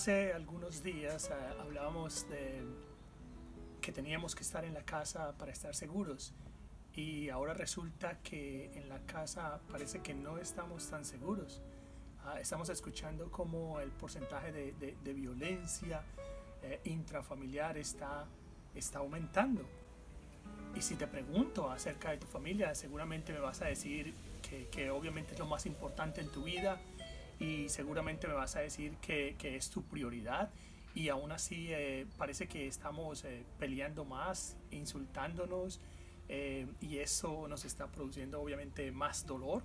Hace algunos días hablábamos de que teníamos que estar en la casa para estar seguros y ahora resulta que en la casa parece que no estamos tan seguros. Estamos escuchando cómo el porcentaje de violencia intrafamiliar está aumentando. Y si te pregunto acerca de tu familia, seguramente me vas a decir que obviamente es lo más importante en tu vida y seguramente me vas a decir que es tu prioridad y aún así parece que estamos peleando más, insultándonos y eso nos está produciendo obviamente más dolor.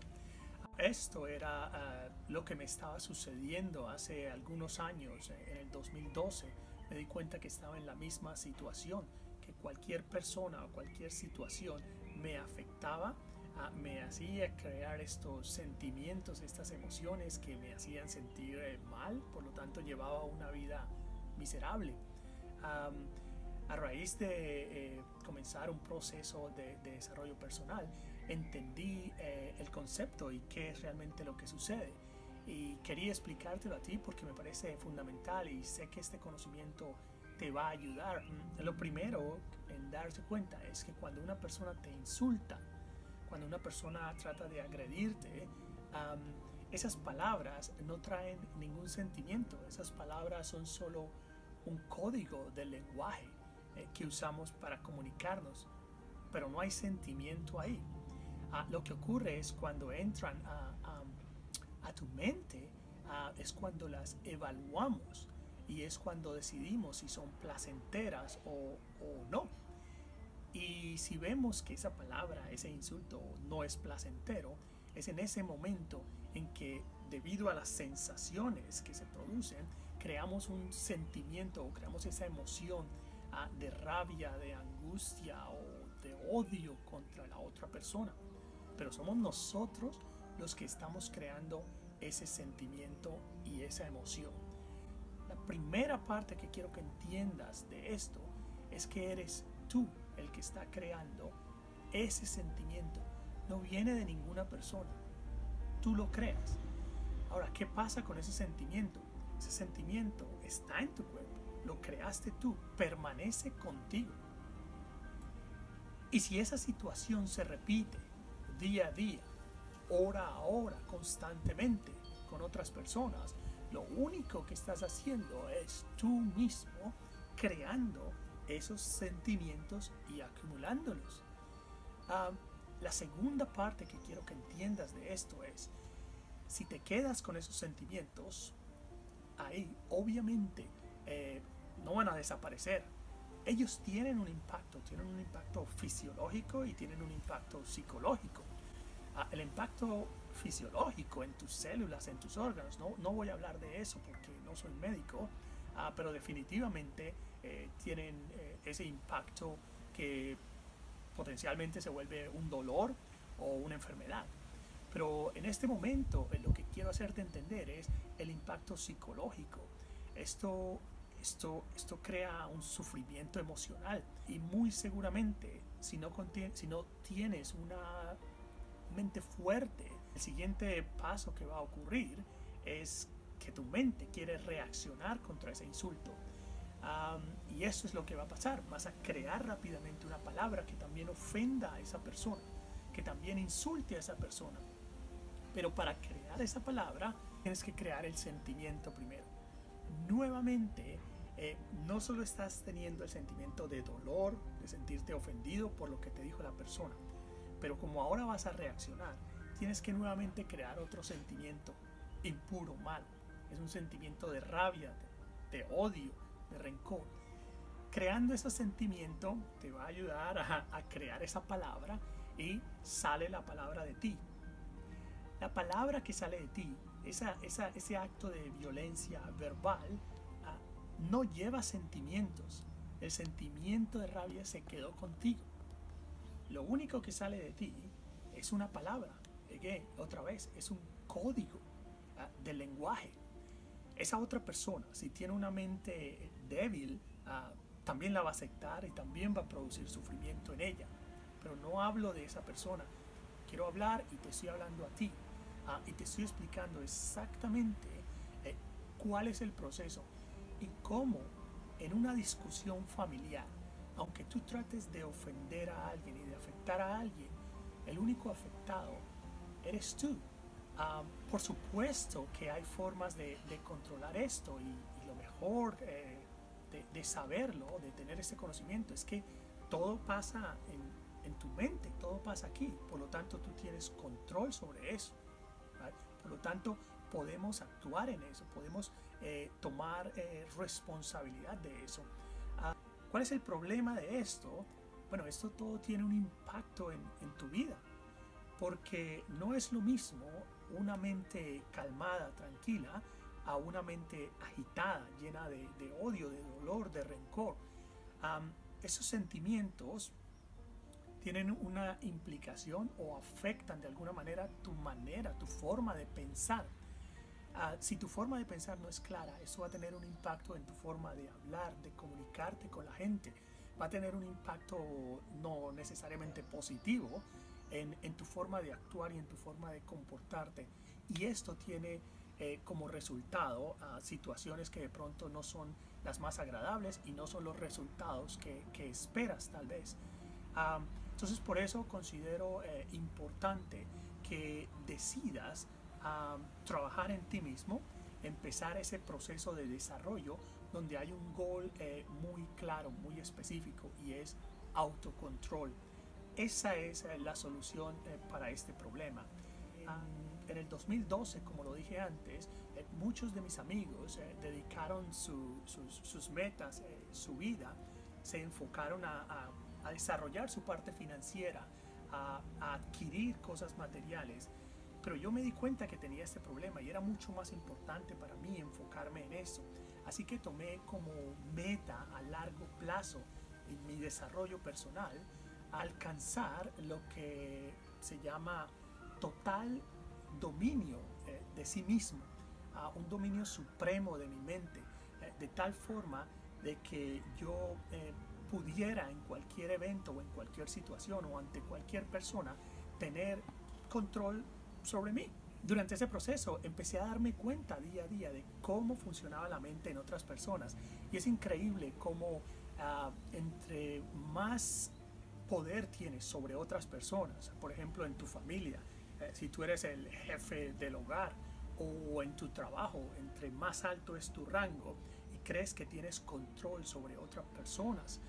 Esto era lo que me estaba sucediendo hace algunos años, en el 2012. Me di cuenta que estaba en la misma situación, que cualquier persona o cualquier situación me afectaba, me hacía crear estos sentimientos, estas emociones que me hacían sentir mal, por lo tanto llevaba una vida miserable. Um, a raíz de comenzar un proceso de desarrollo personal, entendí el concepto y qué es realmente lo que sucede. Y quería explicártelo a ti porque me parece fundamental y sé que este conocimiento te va a ayudar. Lo primero en darse cuenta es que cuando una persona te insulta, cuando una persona trata de agredirte, esas palabras no traen ningún sentimiento. Esas palabras son solo un código del lenguaje que usamos para comunicarnos, pero no hay sentimiento ahí. Lo que ocurre es cuando entran a tu mente, es cuando las evaluamos y es cuando decidimos si son placenteras o no. Y si vemos que esa palabra, ese insulto no es placentero, es en ese momento en que, debido a las sensaciones que se producen, creamos un sentimiento o creamos esa emoción de rabia, de angustia o de odio contra la otra persona. Pero somos nosotros los que estamos creando ese sentimiento y esa emoción. La primera parte que quiero que entiendas de esto es que eres tú el que está creando ese sentimiento. No viene de ninguna persona. Tú lo creas. Ahora, ¿qué pasa con ese sentimiento? Ese sentimiento está en tu cuerpo. Lo creaste tú. Permanece contigo. Y si esa situación se repite día a día, hora a hora, constantemente con otras personas, lo único que estás haciendo es tú mismo creando esos sentimientos y acumulándolos. La segunda parte que quiero que entiendas de esto es, si te quedas con esos sentimientos, ahí obviamente no van a desaparecer. Ellos tienen un impacto fisiológico y tienen un impacto psicológico. El impacto fisiológico en tus células, en tus órganos, no voy a hablar de eso porque no soy médico, pero definitivamente tienen ese impacto que potencialmente se vuelve un dolor o una enfermedad. Pero en este momento lo que quiero hacerte entender es el impacto psicológico. Esto crea un sufrimiento emocional y muy seguramente si no tienes una mente fuerte, el siguiente paso que va a ocurrir es que tu mente quiere reaccionar contra ese insulto. Y eso es lo que va a pasar. Vas a crear rápidamente una palabra que también ofenda a esa persona, que también insulte a esa persona. Pero para crear esa palabra tienes que crear el sentimiento primero. Nuevamente, no solo estás teniendo el sentimiento de dolor, de sentirte ofendido por lo que te dijo la persona, pero como ahora vas a reaccionar, tienes que nuevamente crear otro sentimiento impuro, malo. Es un sentimiento de rabia, de odio, de rencor. Creando ese sentimiento te va a ayudar a crear esa palabra y sale la palabra de ti. La palabra que sale de ti, ese acto de violencia verbal, no lleva sentimientos. El sentimiento de rabia se quedó contigo. Lo único que sale de ti es una palabra. Otra vez, es un código del lenguaje. Esa otra persona, si tiene una mente débil, también la va a aceptar y también va a producir sufrimiento en ella. Pero no hablo de esa persona. Quiero hablar y te estoy hablando a ti. Y te estoy explicando exactamente cuál es el proceso. y cómo en una discusión familiar, aunque tú trates de ofender a alguien y de afectar a alguien, el único afectado eres tú. Por supuesto que hay formas de controlar esto y lo mejor de saberlo, de tener ese conocimiento, es que todo pasa en tu mente, todo pasa aquí. Por lo tanto, tú tienes control sobre eso. ¿Vale? Por lo tanto, podemos actuar en eso, podemos tomar responsabilidad de eso. ¿Cuál es el problema de esto? Bueno, esto todo tiene un impacto en tu vida, porque no es lo mismo una mente calmada, tranquila, a una mente agitada, llena de odio, de dolor, de rencor. Esos sentimientos tienen una implicación o afectan de alguna manera, tu forma de pensar. Si tu forma de pensar no es clara, eso va a tener un impacto en tu forma de hablar, de comunicarte con la gente. Va a tener un impacto no necesariamente positivo en tu forma de actuar y en tu forma de comportarte. Y esto tiene como resultado situaciones que de pronto no son las más agradables y no son los resultados que esperas tal vez. Entonces por eso considero importante que decidas trabajar en ti mismo, empezar ese proceso de desarrollo donde hay un gol muy claro, muy específico, y es autocontrol. Esa es la solución para este problema. En el 2012, como lo dije antes, muchos de mis amigos dedicaron sus metas, su vida, se enfocaron a desarrollar su parte financiera, a adquirir cosas materiales. Pero yo me di cuenta que tenía este problema y era mucho más importante para mí enfocarme en eso. Así que tomé como meta a largo plazo en mi desarrollo personal alcanzar lo que se llama total dominio de sí mismo, un dominio supremo de mi mente, de tal forma de que yo pudiera en cualquier evento o en cualquier situación o ante cualquier persona tener control sobre mí. Durante ese proceso empecé a darme cuenta día a día de cómo funcionaba la mente en otras personas, y es increíble cómo entre más poder tienes sobre otras personas, por ejemplo en tu familia, si tú eres el jefe del hogar, o en tu trabajo, entre más alto es tu rango y crees que tienes control sobre otras personas,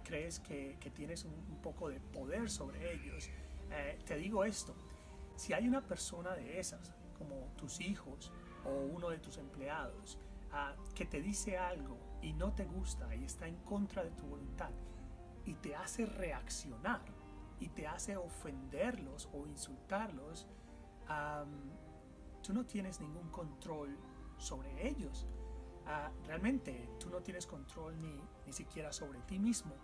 crees que tienes un poco de poder sobre ellos. Te digo esto: si hay una persona de esas, como tus hijos o uno de tus empleados, que te dice algo y no te gusta y está en contra de tu voluntad y te hace reaccionar y te hace ofenderlos o insultarlos, tú no tienes ningún control sobre ellos. Realmente tú no tienes control ni siquiera sobre ti mismo.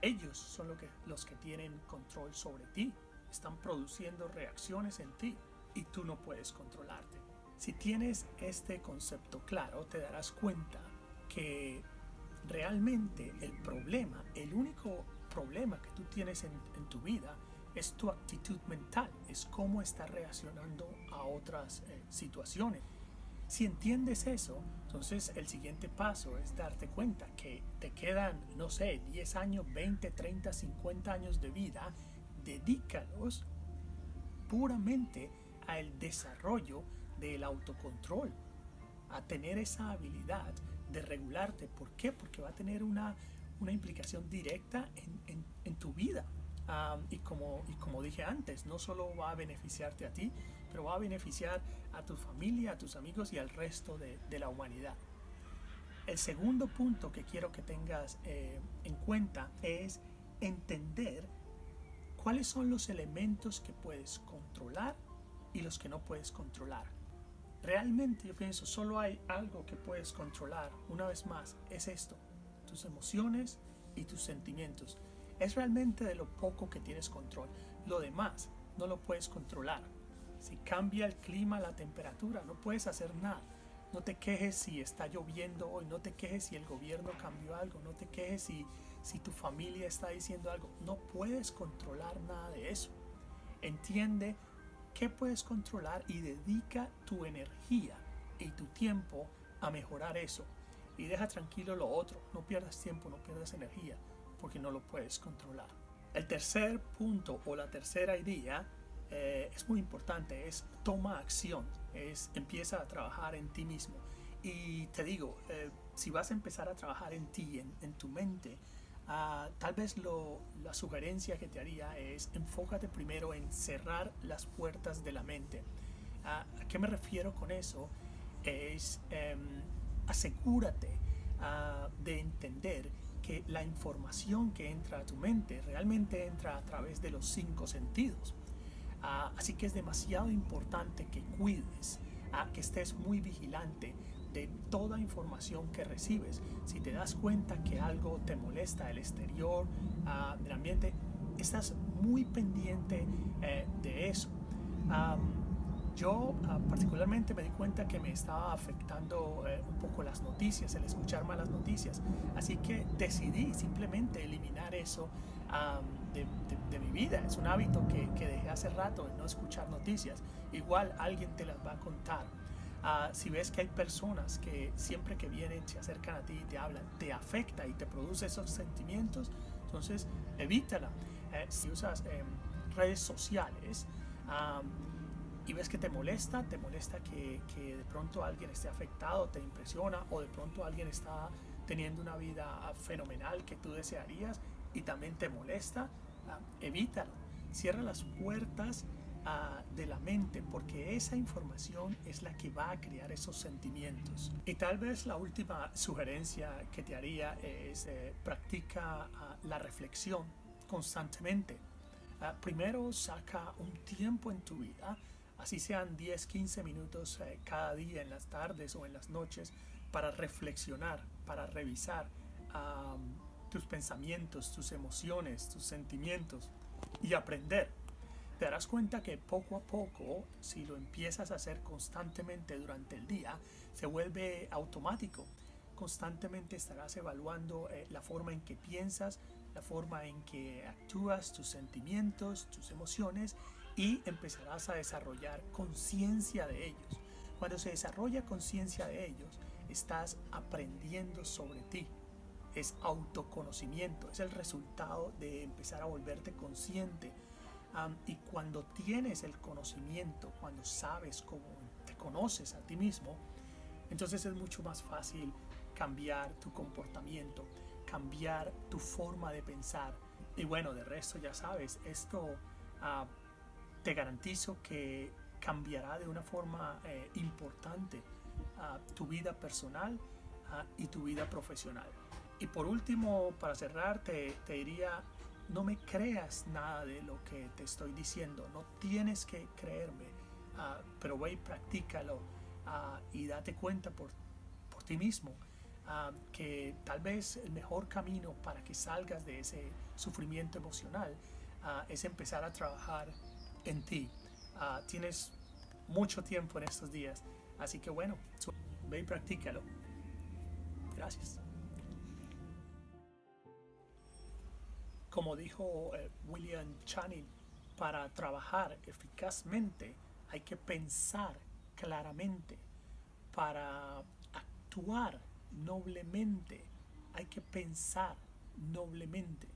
Ellos son los que tienen control sobre ti. Están produciendo reacciones en ti y tú no puedes controlarte. Si tienes este concepto claro, te darás cuenta que realmente el único problema que tú tienes en tu vida es tu actitud mental, es cómo estás reaccionando a otras situaciones. Si entiendes eso, entonces el siguiente paso es darte cuenta que te quedan, no sé, 10 años, 20, 30, 50 años de vida. Dedícalos puramente al desarrollo del autocontrol, a tener esa habilidad de regularte. ¿Por qué? Porque va a tener una implicación directa en tu vida. Y como dije antes, no solo va a beneficiarte a ti, pero va a beneficiar a tu familia, a tus amigos y al resto de la humanidad. El segundo punto que quiero que tengas en cuenta es entender cuáles son los elementos que puedes controlar y los que no puedes controlar. Realmente yo pienso, solo hay algo que puedes controlar, una vez más, es esto: tus emociones y tus sentimientos. Es realmente de lo poco que tienes control. Lo demás no lo puedes controlar. Si cambia el clima, la temperatura, no puedes hacer nada. No te quejes si está lloviendo hoy, no te quejes si el gobierno cambió algo, no te quejes si tu familia está diciendo algo. No puedes controlar nada de eso. Entiende qué puedes controlar y dedica tu energía y tu tiempo a mejorar eso. y deja tranquilo lo otro. No pierdas tiempo, no pierdas energía, porque no lo puedes controlar. El tercer punto o la tercera idea es muy importante, es toma acción, empieza a trabajar en ti mismo. Y te digo, si vas a empezar a trabajar en ti, en tu mente, tal vez la sugerencia que te haría es enfócate primero en cerrar las puertas de la mente. ¿A qué me refiero con eso? Es asegúrate de entender que la información que entra a tu mente realmente entra a través de los 5 sentidos. Así que es demasiado importante que cuides, que estés muy vigilante de toda información que recibes. Si te das cuenta que algo te molesta, el exterior, del ambiente, estás muy pendiente de eso. Yo particularmente me di cuenta que me estaba afectando un poco las noticias, el escuchar malas noticias. Así que decidí simplemente eliminar eso de mi vida. Es un hábito que dejé hace rato, de no escuchar noticias. Igual alguien te las va a contar. Si ves que hay personas que siempre que vienen se acercan a ti y te hablan, te afecta y te produce esos sentimientos, entonces evítala. Si usas redes sociales, y ves que te molesta que de pronto alguien esté afectado, te impresiona, o de pronto alguien está teniendo una vida fenomenal que tú desearías y también te molesta, evítalo. Cierra las puertas de la mente, porque esa información es la que va a crear esos sentimientos. Y tal vez la última sugerencia que te haría es practica la reflexión constantemente. Primero saca un tiempo en tu vida, así sean 10-15 minutos cada día en las tardes o en las noches, para reflexionar, para revisar tus pensamientos, tus emociones, tus sentimientos y aprender. Te darás cuenta que poco a poco, si lo empiezas a hacer constantemente durante el día, se vuelve automático. Constantemente estarás evaluando la forma en que piensas, la forma en que actúas, tus sentimientos, tus emociones, y empezarás a desarrollar conciencia de ellos. Cuando se desarrolla conciencia de ellos, estás aprendiendo sobre ti. Es autoconocimiento, es el resultado de empezar a volverte consciente. Y cuando tienes el conocimiento, cuando sabes cómo te conoces a ti mismo, entonces es mucho más fácil cambiar tu comportamiento, cambiar tu forma de pensar. Y bueno, de resto ya sabes, esto te garantizo que cambiará de una forma importante tu vida personal y tu vida profesional. Y por último, para cerrar, te diría, no me creas nada de lo que te estoy diciendo, no tienes que creerme, pero ve y practícalo y date cuenta por ti mismo que tal vez el mejor camino para que salgas de ese sufrimiento emocional es empezar a trabajar en ti. Tienes mucho tiempo en estos días, así que bueno, ve y practícalo. Gracias. Como dijo William Channing, para trabajar eficazmente hay que pensar claramente. Para actuar noblemente hay que pensar noblemente.